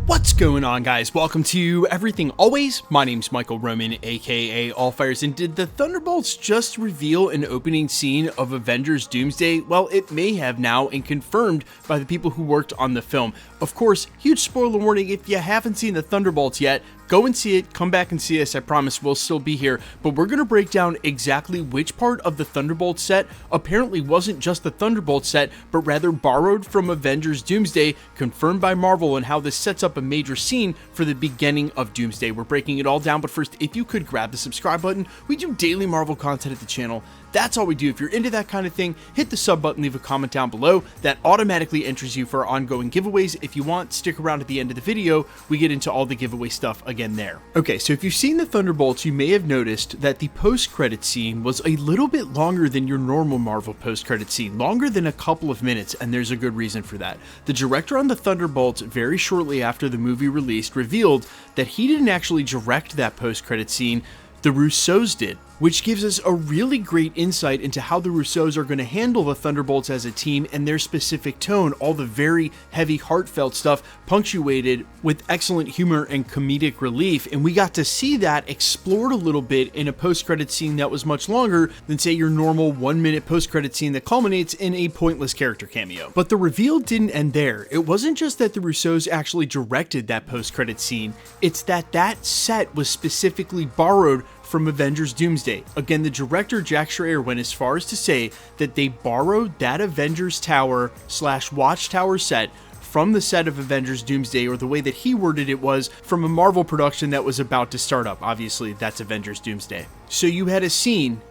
What's going on, guys? Welcome to Everything Always. My name's Michael Roman, aka Allfires, and did the Thunderbolts just reveal an opening scene of Avengers Doomsday? Well, it may have now, and confirmed by the people who worked on the film. Of course, huge spoiler warning, if you haven't seen the Thunderbolts yet, go and see it, come back and see us, I promise we'll still be here, but we're going to break down exactly which part of the Thunderbolts set apparently wasn't just the Thunderbolts set, but rather borrowed from Avengers Doomsday, confirmed by Marvel, and how this sets up a major scene for the beginning of Doomsday. We're breaking it all down, but first, if you could grab the subscribe button. We do daily Marvel content at the channel. That's all we do. If you're into that kind of thing, hit the sub button, leave a comment down below. That automatically enters you for our ongoing giveaways. If you want, stick around at the end of the video. We get into all the giveaway stuff again there. Okay, so if you've seen the Thunderbolts, you may have noticed that the post-credit scene was a little bit longer than your normal Marvel post-credit scene, longer than a couple of minutes, and there's a good reason for that. The director on the Thunderbolts, very shortly after the movie released, revealed that he didn't actually direct that post-credit scene, the Russos did, which gives us a really great insight into how the Russos are going to handle the Thunderbolts as a team and their specific tone, all the very heavy, heartfelt stuff punctuated with excellent humor and comedic relief, and we got to see that explored a little bit in a post-credit scene that was much longer than, say, your normal 1-minute post-credit scene that culminates in a pointless character cameo. But the reveal didn't end there. It wasn't just that the Russos actually directed that post-credit scene, it's that that set was specifically borrowed from Avengers Doomsday. Again, the director Jack Schreier went as far as to say that they borrowed that Avengers Tower / Watchtower set from the set of Avengers Doomsday, or the way that he worded it was from a Marvel production that was about to start up. Obviously, that's Avengers Doomsday. So you had a scene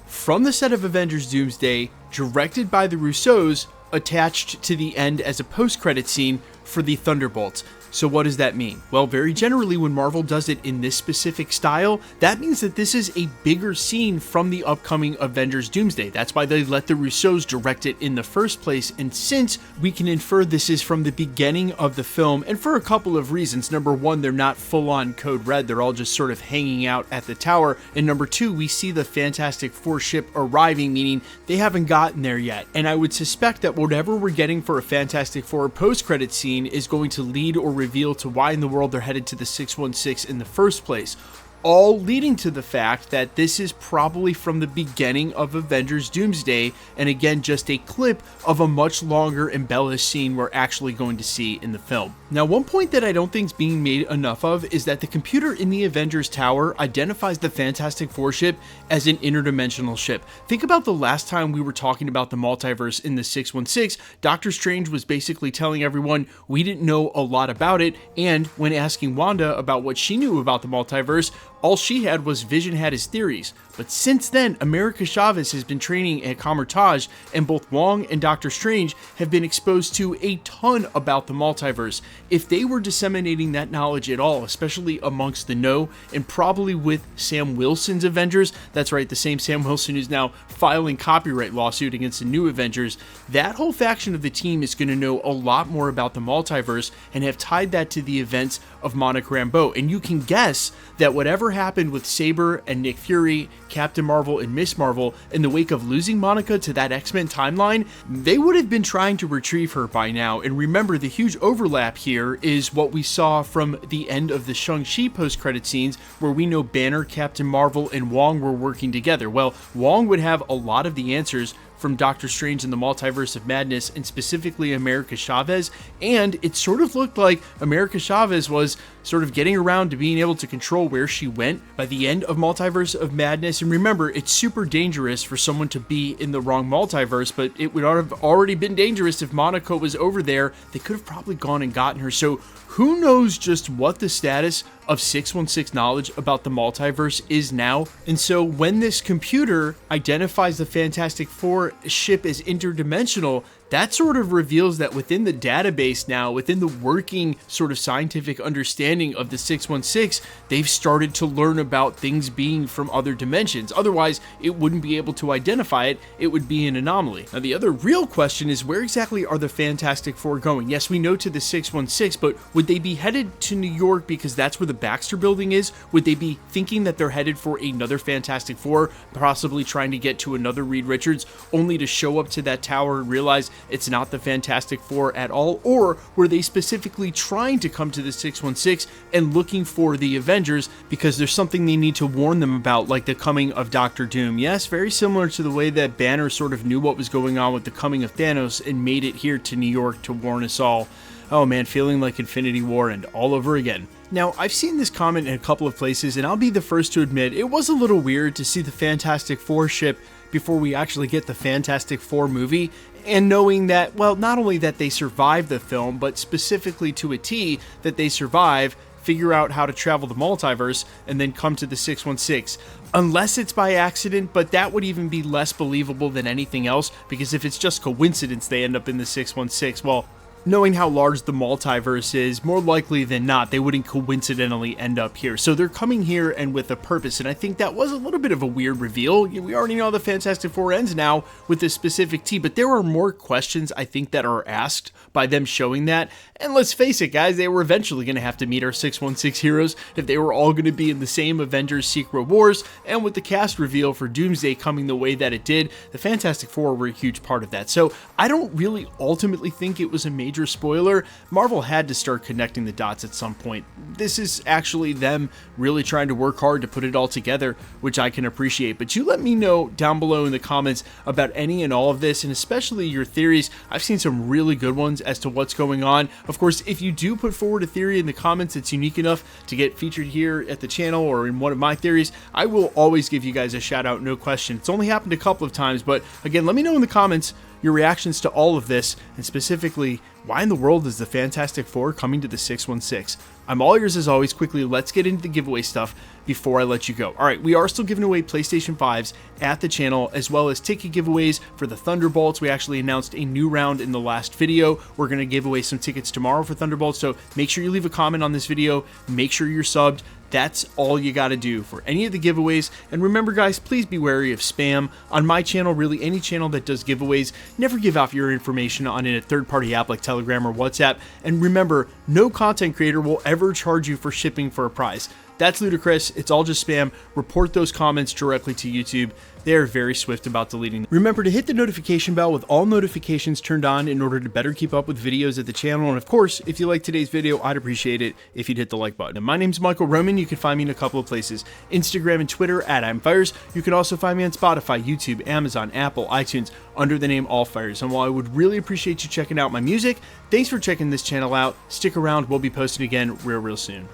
from the set of Avengers Doomsday, directed by the Russos, attached to the end as a post-credit scene for the Thunderbolts. So what does that mean? Well, very generally, when Marvel does it in this specific style, that means that this is a bigger scene from the upcoming Avengers Doomsday. That's why they let the Russos direct it in the first place, and since we can infer this is from the beginning of the film, and for a couple of reasons. Number one, they're not full-on Code Red, they're all just sort of hanging out at the tower, and number two, we see the Fantastic Four ship arriving, meaning they haven't gotten there yet. And I would suspect that whatever we're getting for a Fantastic Four post-credit scene is going to lead or reveal to why in the world they're headed to the 616 in the first place, all leading to the fact that this is probably from the beginning of Avengers Doomsday, and again, just a clip of a much longer embellished scene we're actually going to see in the film. Now, one point that I don't think is being made enough of is that the computer in the Avengers Tower identifies the Fantastic Four ship as an interdimensional ship. Think about the last time we were talking about the multiverse in the 616, Doctor Strange was basically telling everyone we didn't know a lot about it, and when asking Wanda about what she knew about the multiverse, all she had was Vision had his theories. But since then, America Chavez has been training at Comertage, and both Wong and Doctor Strange have been exposed to a ton about the multiverse. If they were disseminating that knowledge at all, especially amongst the know, and probably with Sam Wilson's Avengers, that's right, the same Sam Wilson who's now filing copyright lawsuit against the new Avengers, that whole faction of the team is going to know a lot more about the multiverse and have tied that to the events of Monica Rambeau. And you can guess that whatever happened with Saber and Nick Fury, Captain Marvel and Miss Marvel in the wake of losing Monica to that X-Men timeline, they would have been trying to retrieve her by now. And remember, the huge overlap here is what we saw from the end of the Shang-Chi post-credit scenes, where we know Banner, Captain Marvel, and Wong were working together. Well, Wong would have a lot of the answers from Doctor Strange in the Multiverse of Madness, and specifically America Chavez, and it sort of looked like America Chavez was sort of getting around to being able to control where she went by the end of Multiverse of Madness. And remember, it's super dangerous for someone to be in the wrong multiverse, but it would have already been dangerous if Monica was over there. They could have probably gone and gotten her. So who knows just what the status of 616 knowledge about the multiverse is now. And so when this computer identifies the Fantastic Four ship as interdimensional, that sort of reveals that within the database now, within the working sort of scientific understanding of the 616, they've started to learn about things being from other dimensions. Otherwise, it wouldn't be able to identify it. It would be an anomaly. Now, the other real question is, where exactly are the Fantastic Four going? Yes, we know to the 616, but would they be headed to New York because that's where the Baxter building is? Would they be thinking that they're headed for another Fantastic Four, possibly trying to get to another Reed Richards, only to show up to that tower and realize it's not the Fantastic Four at all? Or were they specifically trying to come to the 616 and looking for the Avengers because there's something they need to warn them about, like the coming of Doctor Doom? Yes, very similar to the way that Banner sort of knew what was going on with the coming of Thanos and made it here to New York to warn us all. Oh man, feeling like Infinity War and all over again. Now, I've seen this comment in a couple of places, and I'll be the first to admit it was a little weird to see the Fantastic Four ship before we actually get the Fantastic Four movie, and knowing that, well, not only that they survived the film, but specifically to a T, that they survive, figure out how to travel the multiverse, and then come to the 616. Unless it's by accident, but that would even be less believable than anything else, because if it's just coincidence they end up in the 616, well, knowing how large the multiverse is, more likely than not, they wouldn't coincidentally end up here. So they're coming here and with a purpose, and I think that was a little bit of a weird reveal. We already know how the Fantastic Four ends now with this specific T, but there are more questions, I think, that are asked by them showing that. And let's face it, guys, they were eventually going to have to meet our 616 heroes if they were all going to be in the same Avengers Secret Wars, and with the cast reveal for Doomsday coming the way that it did, the Fantastic Four were a huge part of that. So I don't really ultimately think it was a major spoiler. Marvel had to start connecting the dots at some point. This is actually them really trying to work hard to put it all together, which I can appreciate. But you let me know down below in the comments about any and all of this, and especially your theories. I've seen some really good ones as to what's going on. Of course, if you do put forward a theory in the comments that's unique enough to get featured here at the channel or in one of my theories, I will always give you guys a shout out, no question. It's only happened a couple of times, but again, let me know in the comments your reactions to all of this, and specifically, why in the world is the Fantastic Four coming to the 616? I'm all ears as always. Quickly, let's get into the giveaway stuff before I let you go. Alright, we are still giving away PlayStation 5s at the channel, as well as ticket giveaways for the Thunderbolts. We actually announced a new round in the last video. We're going to give away some tickets tomorrow for Thunderbolts, so make sure you leave a comment on this video, make sure you're subbed. That's all you got to do for any of the giveaways. And remember, guys, please be wary of spam. On my channel, really any channel that does giveaways, never give out your information on a third-party app like Telegram or WhatsApp. And remember, no content creator will ever charge you for shipping for a prize. That's ludicrous. It's all just spam. Report those comments directly to YouTube. They are very swift about deleting them. Remember to hit the notification bell with all notifications turned on in order to better keep up with videos at the channel. And of course, if you like today's video, I'd appreciate it if you'd hit the like button. And my name's Michael Roman. You can find me in a couple of places. Instagram and Twitter at @I'mFires. You can also find me on Spotify, YouTube, Amazon, Apple, iTunes under the name AllFires. And while I would really appreciate you checking out my music, thanks for checking this channel out. Stick around. We'll be posting again real soon.